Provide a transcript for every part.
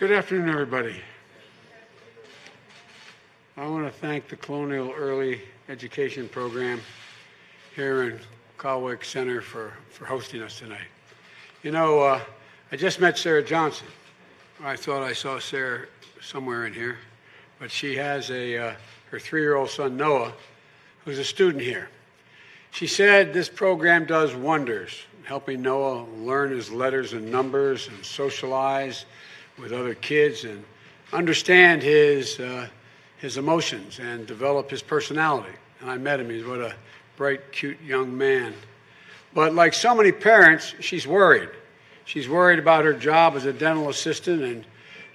Good afternoon, everybody. I want to thank the Colonial Early Education Program here in Colwick Center for hosting us tonight. You know, I just met Sarah Johnson. I thought I saw Sarah somewhere in here, but she has her 3-year-old son, Noah, who's a student here. She said this program does wonders, helping Noah learn his letters and numbers and socialize with other kids and understand his emotions and develop his personality. And I met him. He's what a bright, cute young man. But like so many parents, she's worried. She's worried about her job as a dental assistant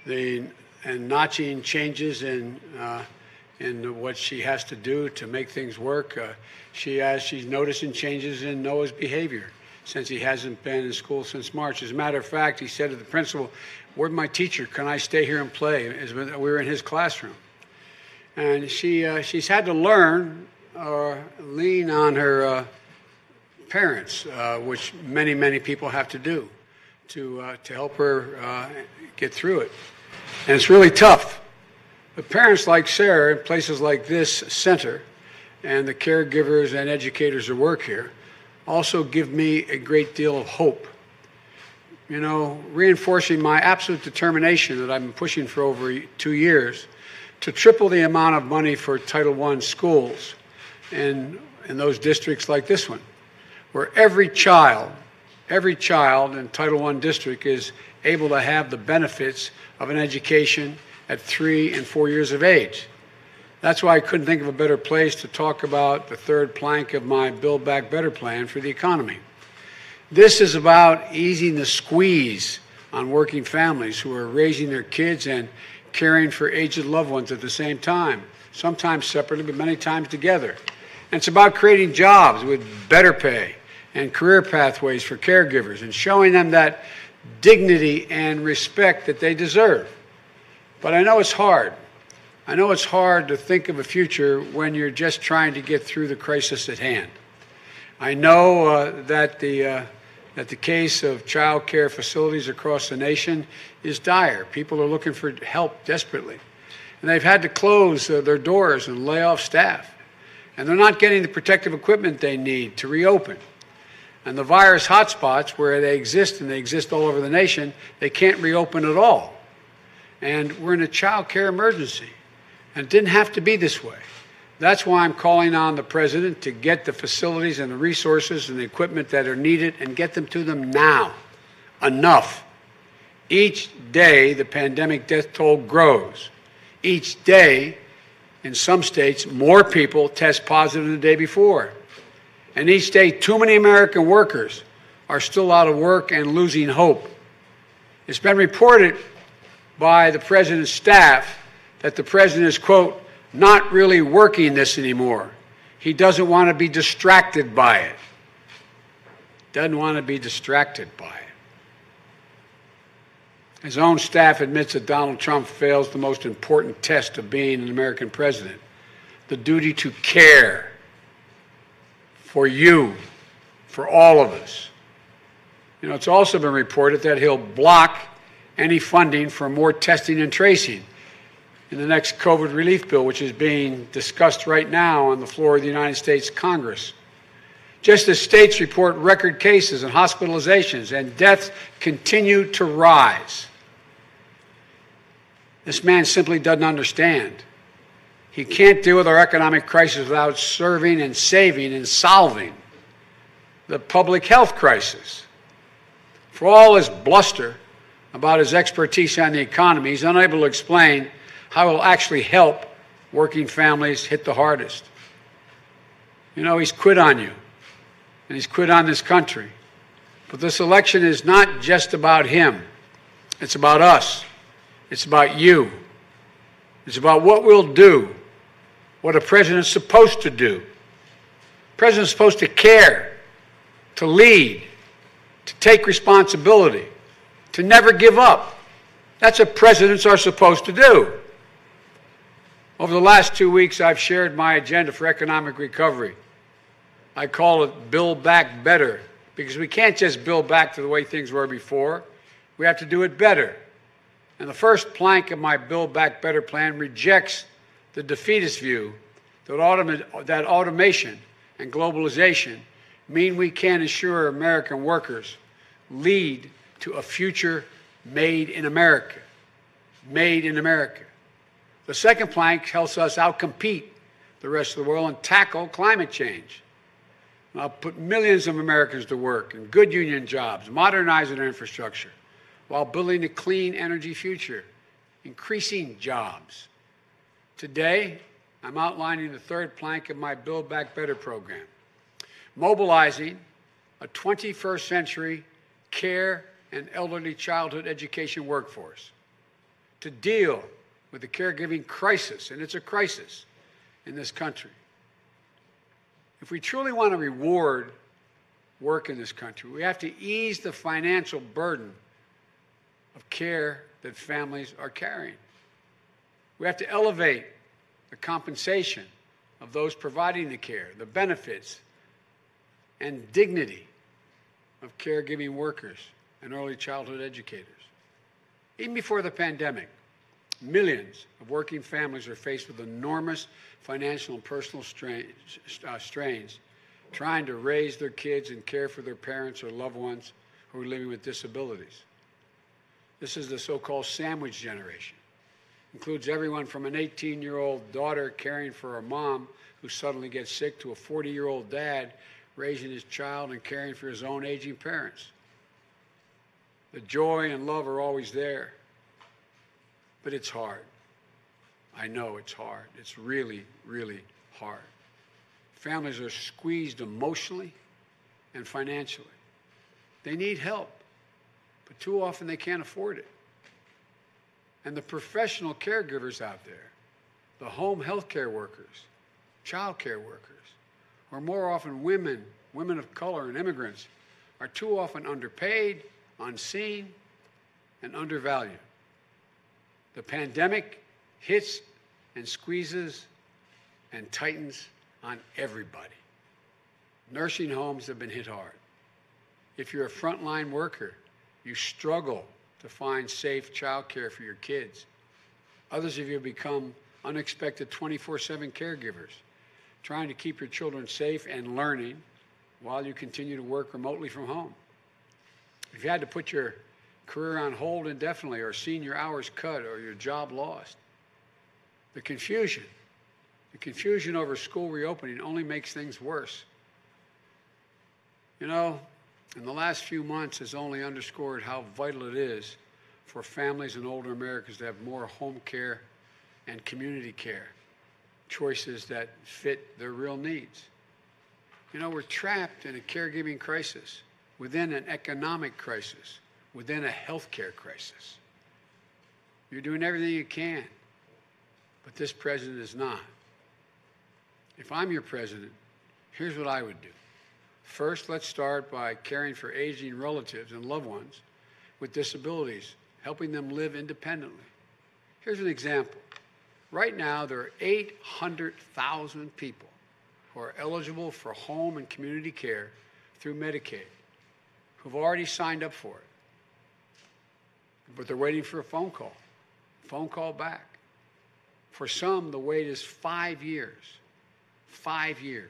and notching changes in what she has to do to make things work. She's noticing changes in Noah's behavior since he hasn't been in school since March. As a matter of fact, he said to the principal, "Where's my teacher? Can I stay here and play?" We were in his classroom. And she's had to learn or lean on her parents, which many people have to do to help her get through it. And it's really tough. But parents like Sarah in places like this center and the caregivers and educators who work here also give me a great deal of hope. You know, reinforcing my absolute determination that I've been pushing for over 2 years to triple the amount of money for Title I schools in those districts like this one, where every child in Title I district is able to have the benefits of an education at 3 and 4 years of age. That's why I couldn't think of a better place to talk about the third plank of my Build Back Better plan for the economy. This is about easing the squeeze on working families who are raising their kids and caring for aged loved ones at the same time, sometimes separately, but many times together. And it's about creating jobs with better pay and career pathways for caregivers and showing them that dignity and respect that they deserve. But I know it's hard. I know it's hard to think of a future when you're just trying to get through the crisis at hand. I know that the case of child care facilities across the nation is dire. People are looking for help desperately. And they've had to close their doors and lay off staff. And they're not getting the protective equipment they need to reopen. And the virus hotspots where they exist, and they exist all over the nation, they can't reopen at all. And we're in a child care emergency. And it didn't have to be this way. That's why I'm calling on the president to get the facilities and the resources and the equipment that are needed and get them to them now. Enough. Each day, the pandemic death toll grows. Each day, in some states, more people test positive than the day before. And each day, too many American workers are still out of work and losing hope. It's been reported by the president's staff that the president is, quote, not really working this anymore. He doesn't want to be distracted by it. Doesn't want to be distracted by it. His own staff admits that Donald Trump fails the most important test of being an American president, the duty to care for you, for all of us. You know, it's also been reported that he'll block any funding for more testing and tracing in the next COVID relief bill, which is being discussed right now on the floor of the United States Congress. Just as states report record cases and hospitalizations and deaths continue to rise, this man simply doesn't understand. He can't deal with our economic crisis without serving and saving and solving the public health crisis. For all his bluster about his expertise on the economy, he's unable to explain how it will actually help working families hit the hardest. You know, he's quit on you, and he's quit on this country. But this election is not just about him. It's about us. It's about you. It's about what we'll do, what a president's supposed to do. The president's supposed to care, to lead, to take responsibility, to never give up. That's what presidents are supposed to do. Over the last 2 weeks, I've shared my agenda for economic recovery. I call it Build Back Better, because we can't just build back to the way things were before. We have to do it better. And the first plank of my Build Back Better plan rejects the defeatist view that automation and globalization mean we can't ensure American workers lead to a future made in America. Made in America. The second plank helps us outcompete the rest of the world and tackle climate change. I'll put millions of Americans to work in good union jobs, modernizing our infrastructure, while building a clean energy future, increasing jobs. Today, I'm outlining the third plank of my Build Back Better program, mobilizing a 21st century care and elderly childhood education workforce to deal with the caregiving crisis, and it's a crisis in this country. If we truly want to reward work in this country, we have to ease the financial burden of care that families are carrying. We have to elevate the compensation of those providing the care, the benefits and dignity of caregiving workers and early childhood educators. Even before the pandemic, millions of working families are faced with enormous financial and personal strains trying to raise their kids and care for their parents or loved ones who are living with disabilities. This is the so-called sandwich generation. Includes everyone from an 18-year-old daughter caring for a mom who suddenly gets sick to a 40-year-old dad raising his child and caring for his own aging parents. The joy and love are always there, but it's hard. I know it's hard. It's really, really hard. Families are squeezed emotionally and financially. They need help, but too often they can't afford it. And the professional caregivers out there, the home health care workers, child care workers, or more often women of color and immigrants, are too often underpaid, unseen, and undervalued. The pandemic hits and squeezes and tightens on everybody. Nursing homes have been hit hard. If you're a frontline worker, you struggle to find safe child care for your kids. Others of you have become unexpected 24/7 caregivers, trying to keep your children safe and learning while you continue to work remotely from home. If you had to put your career on hold indefinitely or seen your hours cut or your job lost, the confusion over school reopening only makes things worse. You know, in the last few months has only underscored how vital it is for families and older Americans to have more home care and community care choices that fit their real needs. You know, we're trapped in a caregiving crisis, within an economic crisis, within a healthcare crisis. You're doing everything you can, but this president is not. If I'm your president, here's what I would do. First, let's start by caring for aging relatives and loved ones with disabilities, helping them live independently. Here's an example. Right now, there are 800,000 people who are eligible for home and community care through Medicaid, who've already signed up for it. But they're waiting for a phone call back. For some, the wait is 5 years. 5 years.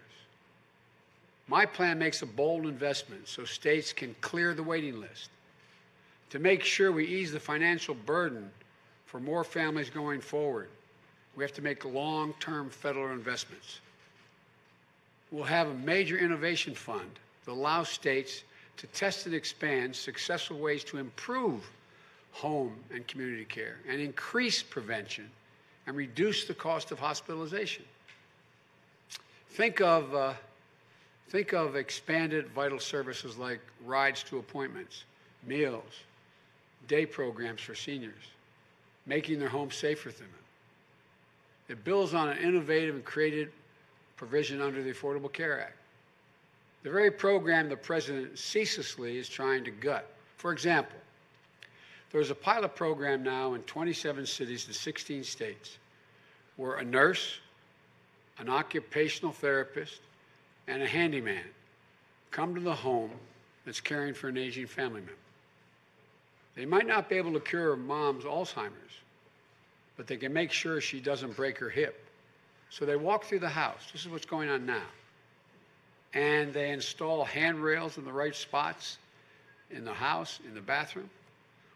My plan makes a bold investment so states can clear the waiting list. To make sure we ease the financial burden for more families going forward, we have to make long-term federal investments. We'll have a major innovation fund that allows states to test and expand successful ways to improve home and community care and increase prevention and reduce the cost of hospitalization. Think of expanded vital services like rides to appointments, meals, day programs for seniors, making their homes safer for them. It builds on an innovative and creative provision under the Affordable Care Act, the very program the president ceaselessly is trying to gut. For example, there's a pilot program now in 27 cities in 16 states where a nurse, an occupational therapist, and a handyman come to the home that's caring for an aging family member. They might not be able to cure mom's Alzheimer's, but they can make sure she doesn't break her hip. So they walk through the house. This is what's going on now. And they install handrails in the right spots in the house, in the bathroom.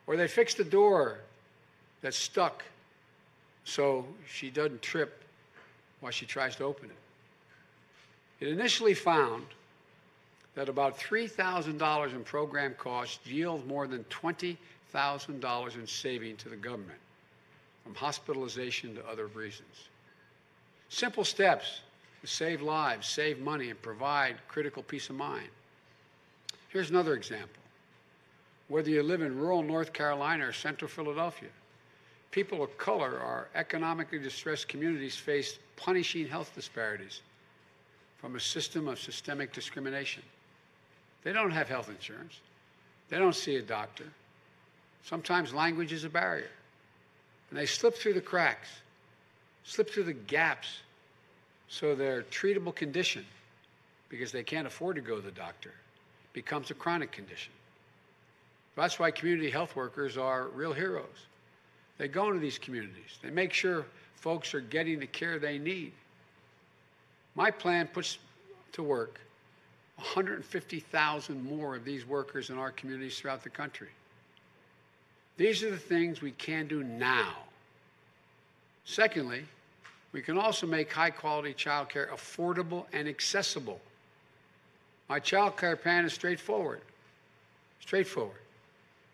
Or they fix the door that's stuck so she doesn't trip while she tries to open it. It initially found that about $3,000 in program costs yield more than $20,000 in saving to the government, from hospitalization to other reasons. Simple steps to save lives, save money, and provide critical peace of mind. Here's another example. Whether you live in rural North Carolina or central Philadelphia, people of color or economically distressed communities face punishing health disparities from a system of systemic discrimination. They don't have health insurance. They don't see a doctor. Sometimes language is a barrier. And they slip through the cracks, slip through the gaps, so their treatable condition, because they can't afford to go to the doctor, becomes a chronic condition. That's why community health workers are real heroes. They go into these communities. They make sure folks are getting the care they need. My plan puts to work 150,000 more of these workers in our communities throughout the country. These are the things we can do now. Secondly, we can also make high-quality child care affordable and accessible. My child care plan is straightforward. Straightforward.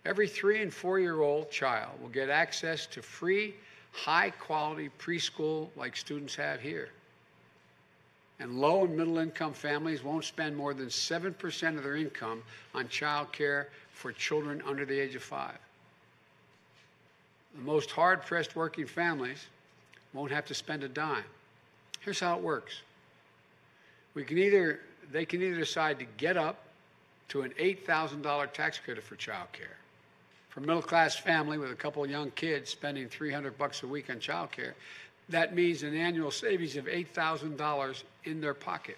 Every 3- and 4-year-old child will get access to free, high-quality preschool like students have here. And low and middle-income families won't spend more than 7% of their income on child care for children under the age of 5. The most hard-pressed working families won't have to spend a dime. Here's how it works. They can either decide to get up to an $8,000 tax credit for child care. For a middle-class family with a couple of young kids spending $300 a week on child care, that means an annual savings of $8,000 in their pocket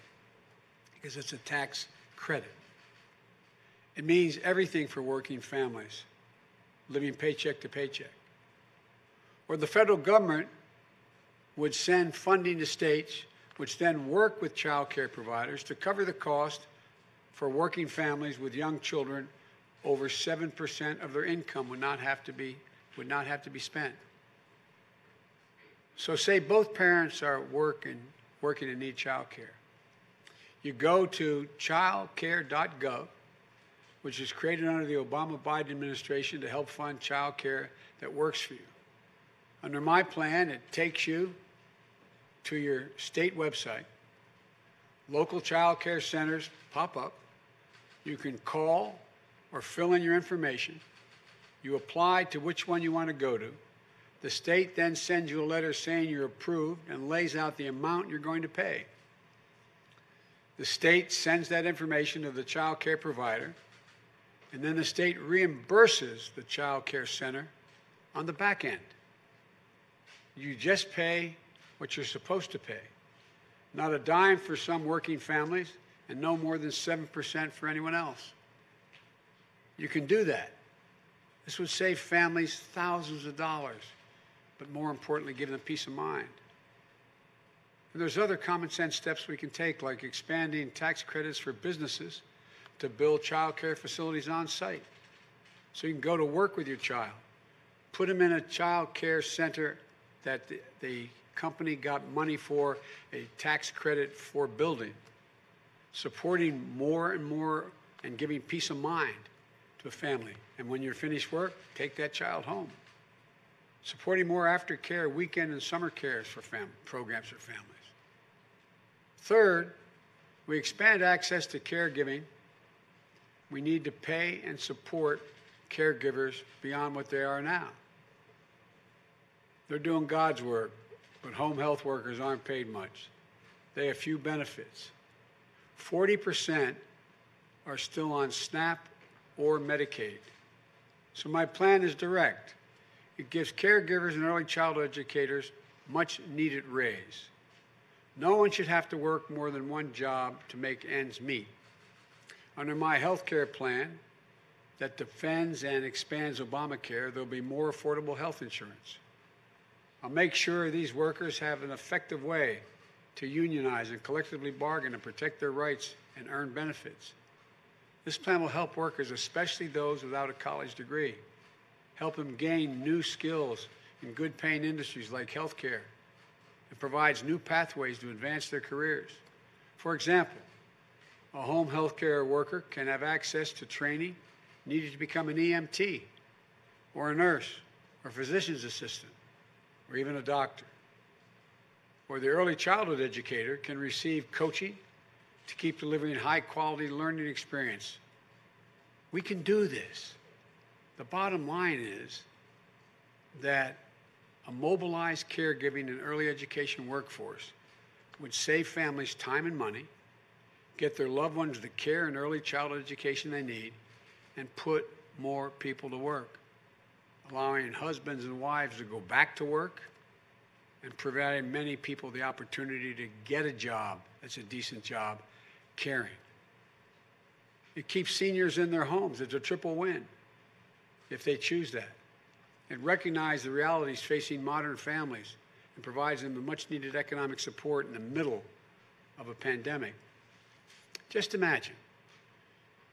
because it's a tax credit. It means everything for working families living paycheck to paycheck. Or the federal government would send funding to states, which then work with child care providers to cover the cost for working families with young children. Over 7% of their income would not have to be spent. So say both parents are working and need child care. You go to childcare.gov, which is created under the Obama-Biden administration to help fund child care that works for you. Under my plan, it takes you to your state website. Local child care centers pop up. You can call or fill in your information. You apply to which one you want to go to. The state then sends you a letter saying you're approved and lays out the amount you're going to pay. The state sends that information to the child care provider, and then the state reimburses the child care center on the back end. You just pay what you're supposed to pay. Not a dime for some working families and no more than 7% for anyone else. You can do that. This would save families thousands of dollars, but more importantly, give them peace of mind. And there's other common sense steps we can take, like expanding tax credits for businesses to build child care facilities on site. So you can go to work with your child, put them in a child care center that the company got money for, a tax credit for building, supporting more and more and giving peace of mind to a family. And when you're finished work, take that child home. Supporting more aftercare, weekend and summer cares for programs for families. Third, we expand access to caregiving. We need to pay and support caregivers beyond what they are now. They're doing God's work, but home health workers aren't paid much. They have few benefits. 40% are still on SNAP or Medicaid. So my plan is direct. It gives caregivers and early childhood educators much needed raise. No one should have to work more than one job to make ends meet. Under my health care plan, that defends and expands Obamacare, there'll be more affordable health insurance. I'll make sure these workers have an effective way to unionize and collectively bargain and protect their rights and earn benefits. This plan will help workers, especially those without a college degree, help them gain new skills in good-paying industries like healthcare, and provides new pathways to advance their careers. For example, a home healthcare worker can have access to training needed to become an EMT, or a nurse, or physician's assistant, or even a doctor. Or the early childhood educator can receive coaching to keep delivering high-quality learning experience. We can do this. The bottom line is that a mobilized caregiving and early education workforce would save families time and money, get their loved ones the care and early childhood education they need, and put more people to work, allowing husbands and wives to go back to work and providing many people the opportunity to get a job that's a decent job, caring. It keeps seniors in their homes. It's a triple win if they choose that. It recognizes the realities facing modern families and provides them with much-needed economic support in the middle of a pandemic. Just imagine,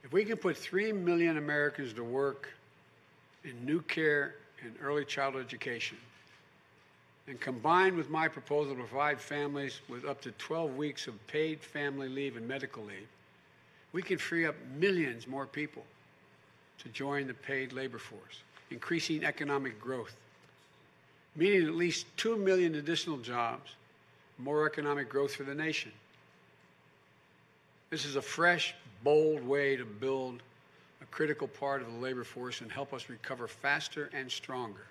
if we can put 3 million Americans to work in new care and early childhood education, and combined with my proposal to provide families with up to 12 weeks of paid family leave and medical leave, we can free up millions more people to join the paid labor force, increasing economic growth, meaning at least 2 million additional jobs, more economic growth for the nation. This is a fresh, bold way to build a critical part of the labor force and help us recover faster and stronger.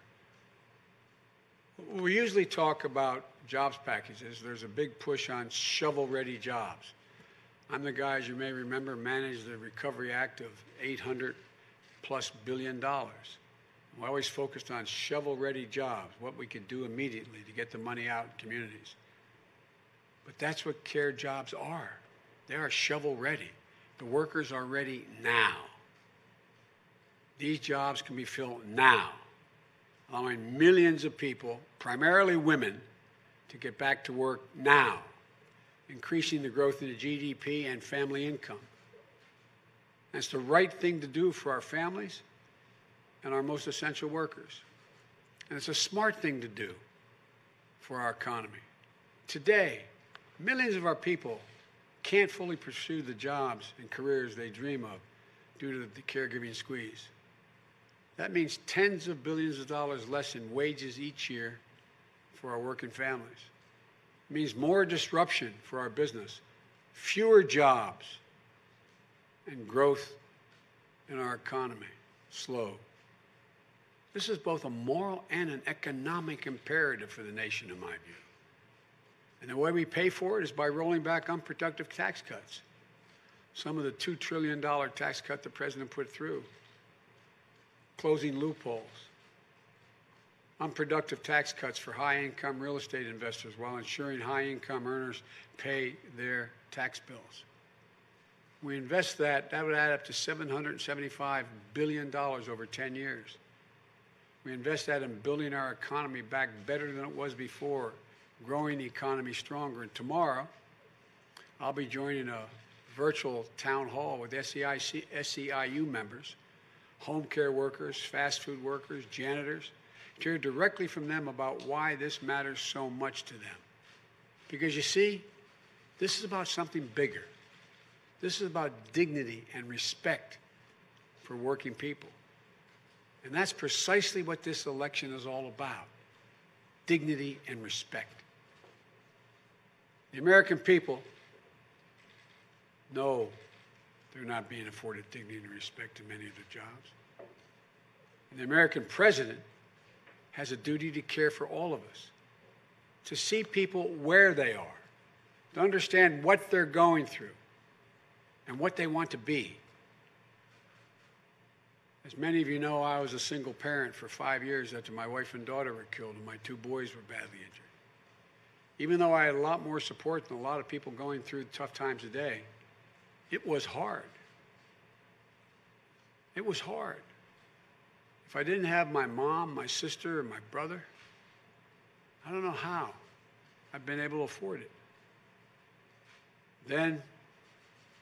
We usually talk about jobs packages. There's a big push on shovel-ready jobs. I'm the guy, as you may remember, managed the Recovery Act of $800+ billion. We always focused on shovel-ready jobs, what we could do immediately to get the money out in communities. But that's what care jobs are. They are shovel-ready. The workers are ready now. These jobs can be filled now, allowing millions of people, primarily women, to get back to work now, increasing the growth in the GDP and family income. And it's the right thing to do for our families and our most essential workers. And it's a smart thing to do for our economy. Today, millions of our people can't fully pursue the jobs and careers they dream of due to the caregiving squeeze. That means tens of billions of dollars less in wages each year for our working families. It means more disruption for our business, fewer jobs, and growth in our economy slow. This is both a moral and an economic imperative for the nation, in my view. And the way we pay for it is by rolling back unproductive tax cuts. Some of the $2 trillion tax cut the president put through, closing loopholes, unproductive tax cuts for high-income real estate investors while ensuring high-income earners pay their tax bills. We invest that would add up to $775 billion over 10 years. We invest that in building our economy back better than it was before, growing the economy stronger. And tomorrow, I'll be joining a virtual town hall with SEIU members, home care workers, fast food workers, janitors, to hear directly from them about why this matters so much to them. Because you see, this is about something bigger. This is about dignity and respect for working people. And that's precisely what this election is all about, dignity and respect. The American people know they're not being afforded dignity and respect in many of their jobs. And the American president has a duty to care for all of us, to see people where they are, to understand what they're going through and what they want to be. As many of you know, I was a single parent for 5 years after my wife and daughter were killed and my 2 boys were badly injured. Even though I had a lot more support than a lot of people going through tough times today, it was hard. It was hard. If I didn't have my mom, my sister, and my brother, I don't know how I've been able to afford it. Then,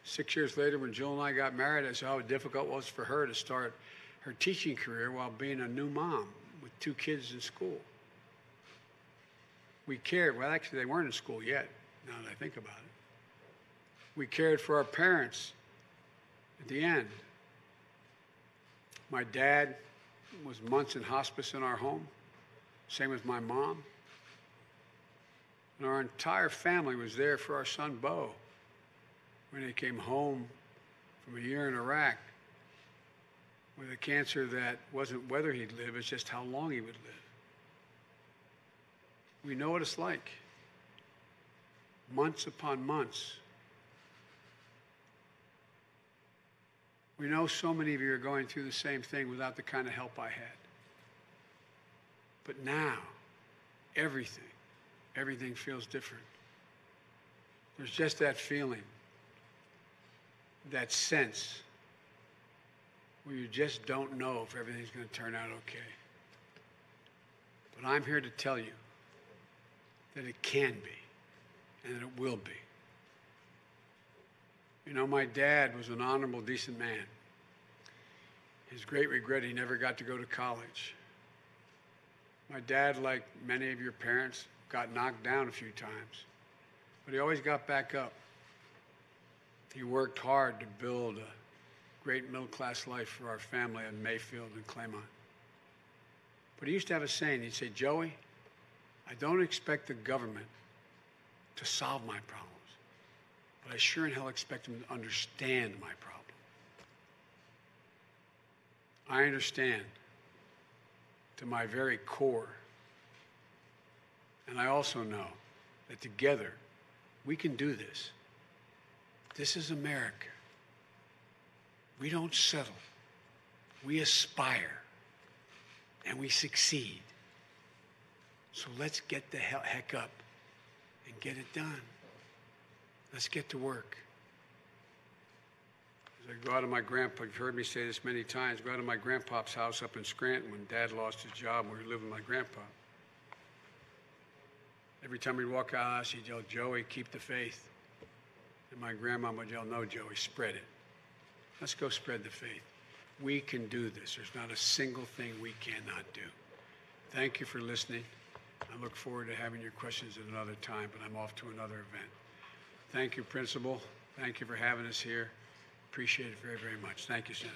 6 years later, when Jill and I got married, I saw how difficult it was for her to start her teaching career while being a new mom with 2 kids in school. We cared. Well, actually, they weren't in school yet, now that I think about it. We cared for our parents at the end. My dad was months in hospice in our home, same as my mom. And our entire family was there for our son, Bo, when he came home from a year in Iraq with a cancer that wasn't whether he'd live, it's just how long he would live. We know what it's like. Months upon months. We know so many of you are going through the same thing without the kind of help I had. But now, everything feels different. There's just that feeling, that sense, where you just don't know if everything's going to turn out okay. But I'm here to tell you that it can be, and that it will be. You know, my dad was an honorable, decent man. His great regret, he never got to go to college. My dad, like many of your parents, got knocked down a few times, but he always got back up. He worked hard to build a great middle-class life for our family in Mayfield and Claymont. But he used to have a saying. He'd say, Joey, I don't expect the government to solve my problems, but I sure in hell expect them to understand my problem. I understand to my very core. And I also know that together we can do this. This is America. We don't settle. We aspire. And we succeed. So let's get the heck up and get it done. Let's get to work. As I go out of my grandpa, you've heard me say this many times, go out of my grandpa's house up in Scranton when Dad lost his job and we were living with my grandpa. Every time we'd walk out of the house, he'd yell, Joey, keep the faith. And my grandma would yell, no, Joey, spread it. Let's go spread the faith. We can do this. There's not a single thing we cannot do. Thank you for listening. I look forward to having your questions at another time, but I'm off to another event. Thank you, Principal. Thank you for having us here. Appreciate it very, very much. Thank you, Senator.